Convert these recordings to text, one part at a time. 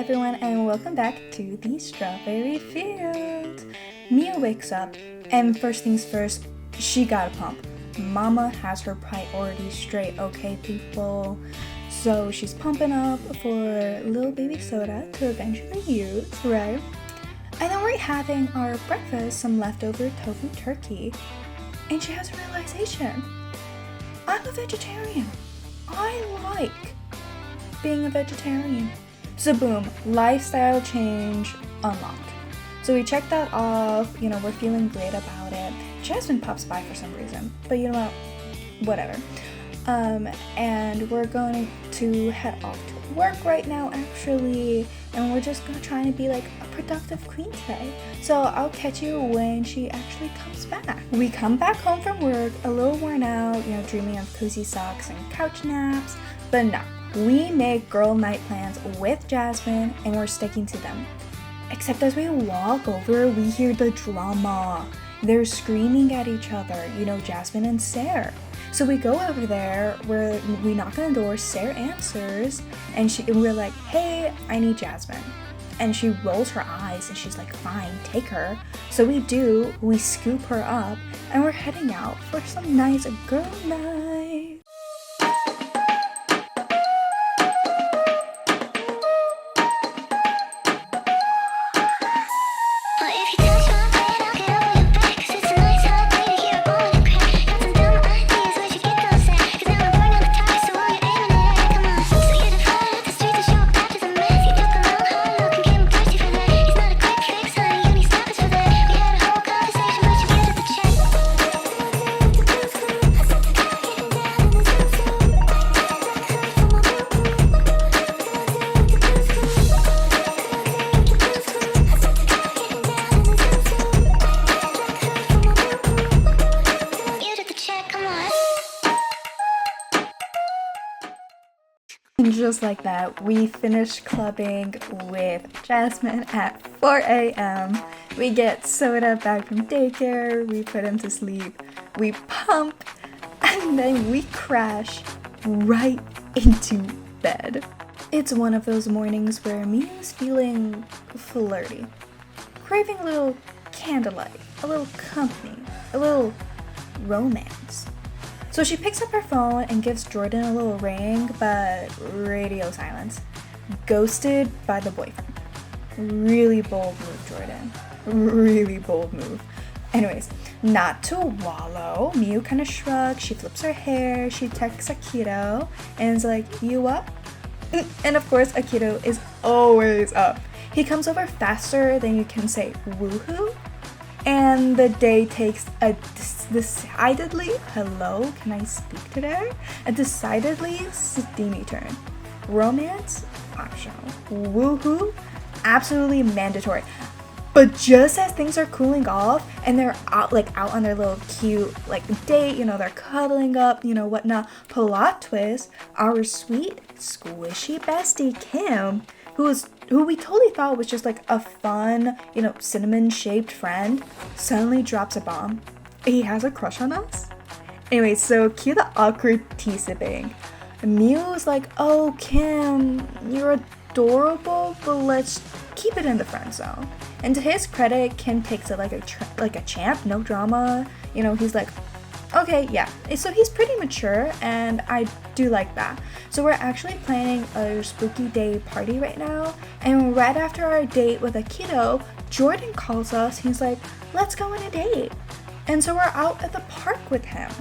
everyone, and welcome back to the strawberry field. Mia wakes up, and first things first, she gotta pump. Mama has her priorities straight, okay, people? So she's pumping up for little baby Sota to eventually use, right? And then we're having our breakfast, some leftover tofu turkey, and she has a realization. I'm a vegetarian. I like being a vegetarian. So boom, lifestyle change unlocked. So we checked that off, we're feeling great about it. Jasmine pops by for some reason, but you know what, whatever. And we're going to head off to work right now actually, and we're just gonna try to be like a productive queen today. So I'll catch you when she actually comes back. We come back home from work a little worn out, dreaming of cozy socks and couch naps, but no, we make girl night plans with Jasmine and we're sticking to them. Except as we walk over, we hear the drama. They're screaming at each other, Jasmine and Sarah. So we go over there, we knock on the door, Sarah answers, and we're like, hey, I need Jasmine. And she rolls her eyes and she's like, fine, take her. So we do, we scoop her up, and we're heading out for some nice girl night. And just like that, we finished clubbing with Jasmine at 4 a.m. We get Sota back from daycare, we put him to sleep, we pump, and then we crash right into bed. It's one of those mornings where Mia's feeling flirty, craving a little candlelight, a little company, a little romance. So she picks up her phone and gives Jordan a little ring, but radio silence. Ghosted by the boyfriend. Really bold move, Jordan. Really bold move. Anyways, not to wallow, Miu kind of shrugs, she flips her hair, she texts Akito, and is like, you up? And of course, Akito is always up. He comes over faster than you can say woohoo. And the day takes a decidedly, hello, can I speak today? A decidedly steamy turn. Romance, optional. Woohoo, absolutely mandatory. But just as things are cooling off and they're out on their little cute date, they're cuddling up, whatnot. Plot twist, our sweet, squishy bestie Kim, who we totally thought was just a fun, cinnamon-shaped friend, suddenly drops a bomb. He has a crush on us? Anyway, so cue the awkward tea-sipping. Miu was like, oh, Kim, you're adorable, but let's keep it in the friend zone. And to his credit, Kim takes it like a champ, no drama. He's like, okay, yeah. So he's pretty mature, and I do like that. So we're actually planning a spooky day party right now, and right after our date with Akito, Jordan calls us. He's like, let's go on a date. And so we're out at the park with him.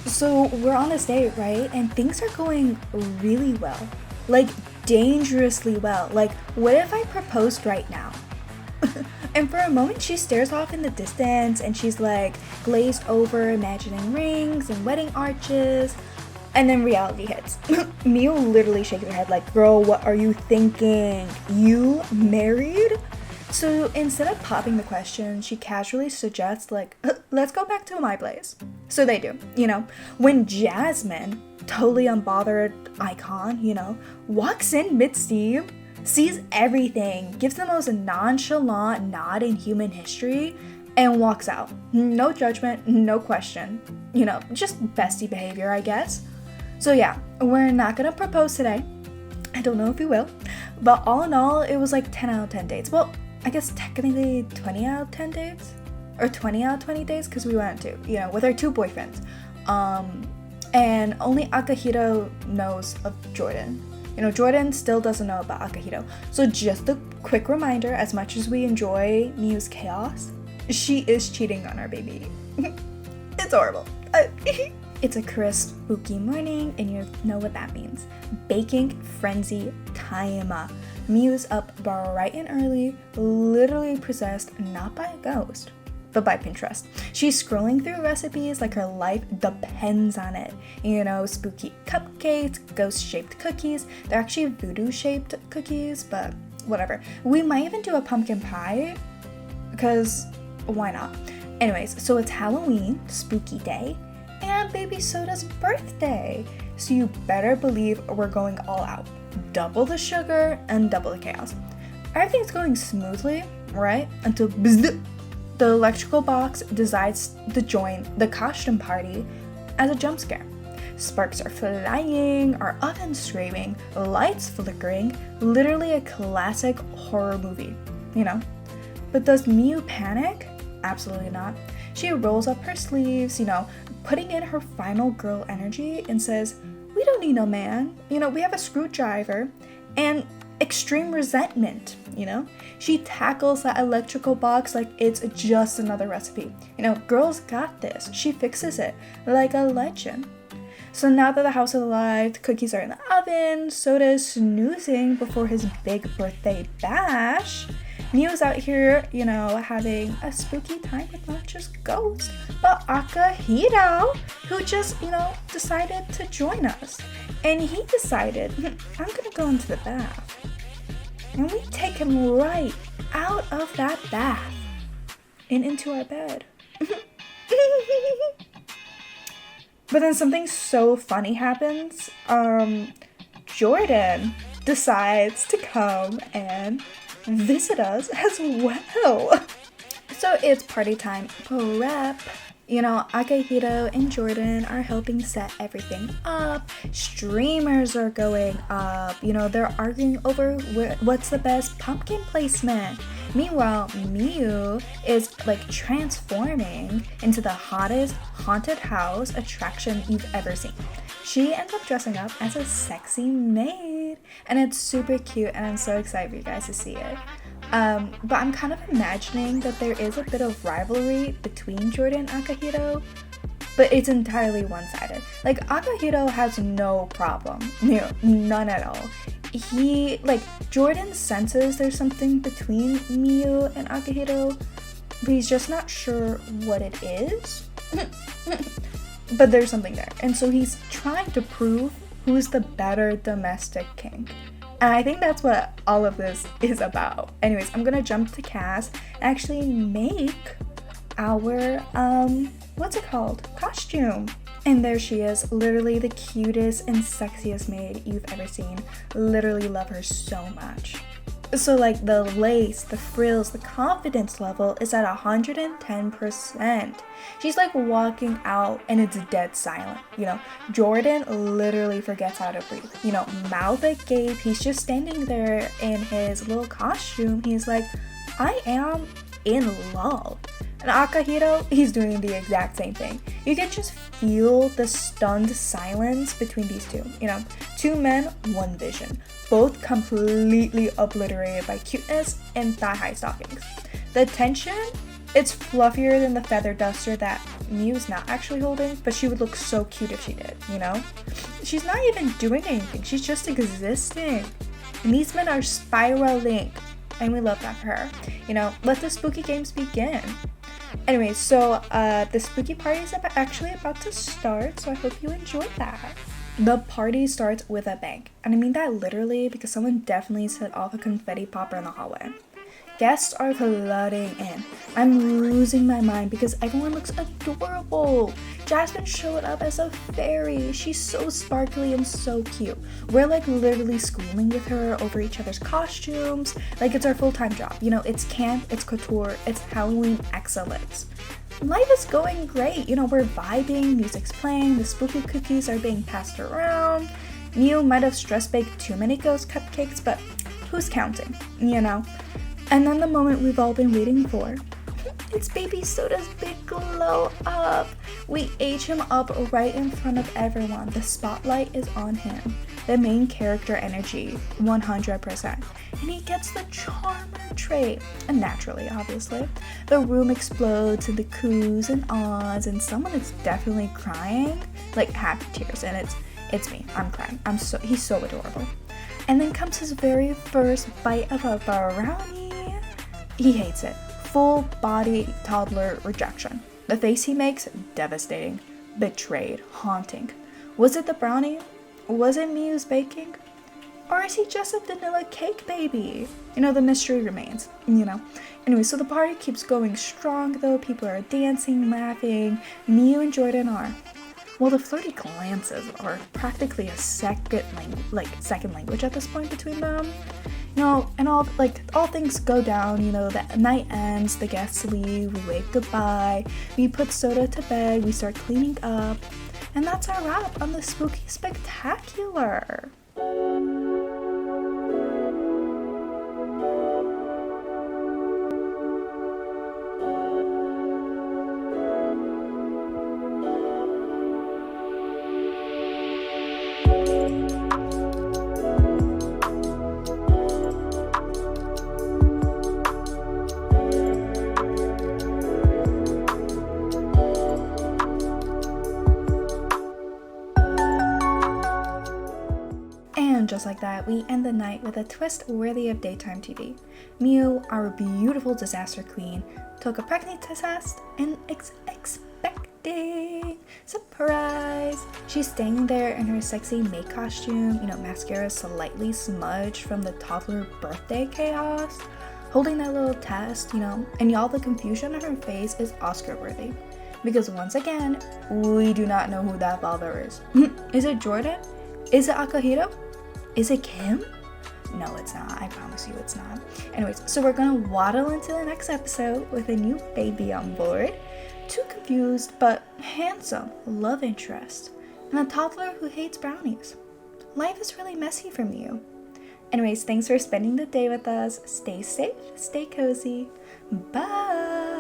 So we're on this date, right? And things are going really well. Dangerously well. What if I proposed right now? And for a moment, she stares off in the distance and she's glazed over, imagining rings and wedding arches. And then reality hits. Mio literally shakes her head girl, what are you thinking? You married? So instead of popping the question, she casually suggests let's go back to my place. So they do, When Jasmine, totally unbothered icon, walks in mid-steam, sees everything, gives the most nonchalant nod in human history, and walks out. No judgment, no question. Just bestie behavior, I guess. So yeah, we're not gonna propose today. I don't know if we will, But all in all, it was like 10 out of 10 dates. Well, I guess technically 20 out of 10 dates, or 20 out of 20 days, because we went to, with our 2 boyfriends. And only Akahito knows of Jordan. Jordan still doesn't know about Akahito. So just a quick reminder, as much as we enjoy Miyu's chaos, she is cheating on our baby. It's horrible. It's a crisp, spooky morning, and you know what that means. Baking frenzy time. Miyu's up bright and early, literally possessed not by a ghost, but by Pinterest. She's scrolling through recipes like her life depends on it. Spooky cupcakes, ghost-shaped cookies. They're actually voodoo-shaped cookies, but whatever. We might even do a pumpkin pie, because why not? Anyways, so it's Halloween, spooky day, and baby Sota's birthday. So you better believe we're going all out. Double the sugar and double the chaos. Everything's going smoothly, right? Until bzz, the electrical box decides to join the costume party as a jump scare. Sparks are flying, our oven's screaming, lights flickering, literally a classic horror movie, But does Miyu panic? Absolutely not. She rolls up her sleeves, putting in her final girl energy and says, "We don't need no man. We have a screwdriver and extreme resentment, She tackles that electrical box like it's just another recipe. Girls got this. She fixes it like a legend. So now that the house is alive, the cookies are in the oven, Sota is snoozing before his big birthday bash. Miyu's out here, having a spooky time with not just ghosts, but Akahito, who just, decided to join us. And he decided, I'm gonna go into the bath. And we take him right out of that bath and into our bed. But then something so funny happens. Jordan decides to come and visit us as well. So it's party time prep. Akahito and Jordan are helping set everything up. Streamers are going up. They're arguing over what's the best pumpkin placement. Meanwhile, Miyu is transforming into the hottest haunted house attraction you've ever seen. She ends up dressing up as a sexy maid, and it's super cute, and I'm so excited for you guys to see it. But I'm kind of imagining that there is a bit of rivalry between Jordan and Akahito, but it's entirely one-sided. Akahito has no problem, none at all. Jordan senses there's something between Miyu and Akahito, but he's just not sure what it is. But there's something there, and so he's trying to prove who's the better domestic king. And I think that's what all of this is about. Anyways, I'm gonna jump to Cass and actually make our, costume. And there she is, literally the cutest and sexiest maid you've ever seen. Literally love her so much. So the lace, the frills, the confidence level is at 110%. She's walking out and it's dead silent. Jordan literally forgets how to breathe. Mouth agape, he's just standing there in his little costume. He's like, I am in love. And Akahito, he's doing the exact same thing. You can just feel the stunned silence between these two. Two men, one vision. Both completely obliterated by cuteness and thigh-high stockings. The tension, it's fluffier than the feather duster that Miyu's not actually holding, but she would look so cute if she did, She's not even doing anything. She's just existing. And these men are spiraling. And we love that for her. Let the spooky games begin. Anyway, so the spooky party is actually about to start, so I hope you enjoy that. The party starts with a bang, and I mean that literally because someone definitely set off a confetti popper in the hallway. Guests are flooding in. I'm losing my mind because everyone looks adorable. Jasmine showed up as a fairy. She's so sparkly and so cute. We're literally screaming with her over each other's costumes. It's our full-time job. It's camp, it's couture, it's Halloween excellence. Life is going great. We're vibing, music's playing, the spooky cookies are being passed around. Miyu might have stress baked too many ghost cupcakes, but Who's counting, you know? And then the moment we've all been waiting for. It's baby Sota's big glow up. We age him up right in front of everyone. The spotlight is on him. The main character energy, 100%. And he gets the charmer trait. And naturally, obviously. The room explodes into coos and ahs, and someone is definitely crying. Like happy tears, and it's me. I'm crying. He's so adorable. And then comes his very first bite of a brownie. He hates it. Full body toddler rejection. The face he makes, devastating. Betrayed. Haunting. Was it the brownie? Was it me who's baking? Or is he just a vanilla cake baby? You know, the mystery remains, you know. Anyway, so the party keeps going strong though. People are dancing, laughing. Miu and Jordan are. Well, the flirty glances are practically a second language at this point between them. You know, and all things go down, you know, the night ends, the guests leave, we wave goodbye, we put Sota to bed, we start cleaning up, and that's our wrap on the Spooky Spectacular. And just like that, we end the night with a twist worthy of daytime TV. Miu, our beautiful disaster queen, took a pregnancy test and expecting surprise. She's standing there in her sexy maid costume, you know, mascara slightly smudged from the toddler birthday chaos, holding that little test, you know, and y'all, the confusion on her face is Oscar worthy. Because once again, we do not know who that father is. Is it Jordan? Is it Akihito? Is it Kim? No, it's not. I promise you it's not. Anyways, so we're gonna waddle into the next episode with a new baby on board, too confused but handsome love interest, and a toddler who hates brownies. Life is really messy for Miu. Anyways, thanks for spending the day with us. Stay safe, stay cozy. Bye!